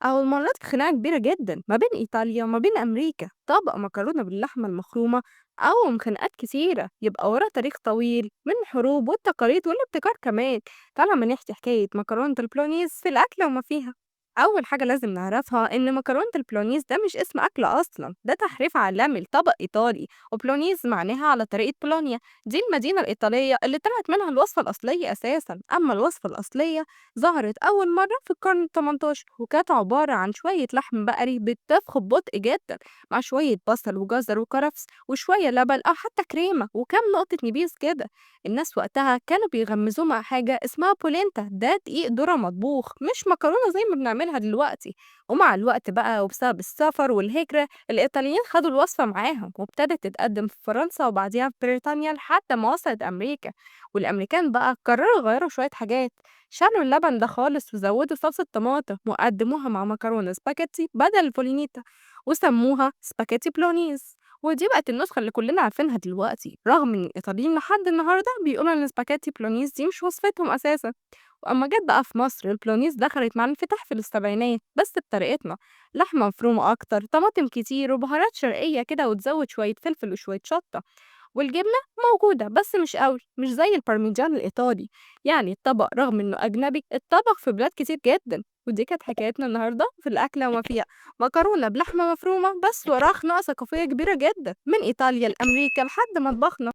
أول مرات في خناقة كبيرة جدا ما بين إيطاليا وما بين أمريكا. طبق مكرونة باللحمة المفرومة أو خناقات كتيرة يبقى ورا تاريخ طويل من الحروب والتقاليد والابتكار كمان. تعالى ما نحكي حكاية مكرونة البولونيز في الأكلة وما فيها. أول حاجة لازم نعرفها إن مكرونة البولونيز ده مش اسم أكل أصلا، ده تحريف عالمي لطبق إيطالي. وبولونيز معناها على طريقة بولونيا، دي المدينة الإيطالية اللي طلعت منها الوصفة الأصلية أساسا. أما الوصفة الأصلية ظهرت أول مرة في القرن التمنتاشر، وكانت عبارة عن شوية لحم بقري بيتطبخ ببطء جدا مع شوية بصل وجزر وكرفس وشوية لبن أو حتى كريمة وكم نقطة نبيذ كده. الناس وقتها كانوا بيغمزوه مع حاجة اسمها بولينتا، ده دقيق ذرة مطبوخ مش مكرونة زي ما بنعملها دلوقتي. ومع الوقت بقى وبسبب السفر والهجرة الإيطاليين خدوا الوصفة معاهم وابتدت تتقدم في فرنسا وبعديها في بريطانيا لحد ما وصلت أمريكا. والأمريكان بقى قرروا يغيروا شوية حاجات، شالوا اللبن ده خالص وزودوا صلصة طماطم وقدموها مع مكرونة سباكيتي بدل البولينيتا وسموها سباكيتي بلونيز. ودي بقت النسخة اللي كلنا عارفينها دلوقتي، رغم ان الإيطاليين لحد النهاردة بيقولوا ان سباكيتي بلونيز دي مش وصفتهم أساسا. وأما جت بقى في مصر البلونيز دخلت مع الانفتاح في السبعينات بس بطريقتنا، لحمة مفرومة أكتر، طماطم كتير وبهارات شرقية كده وتزود شوية فلفل وشوية شطة. والجبنة موجودة بس مش قوي، مش زي البارميجان الإيطالي. يعني الطبق رغم إنه أجنبي اتطبخ في بلاد كتير جدا. ودي كانت حكايتنا النهاردة في الأكلة وما فيها. مكرونة بلحمة مفرومة بس وراها خناقة ثقافية كبيرة جدا من إيطاليا لأمريكا لحد مطبخنا.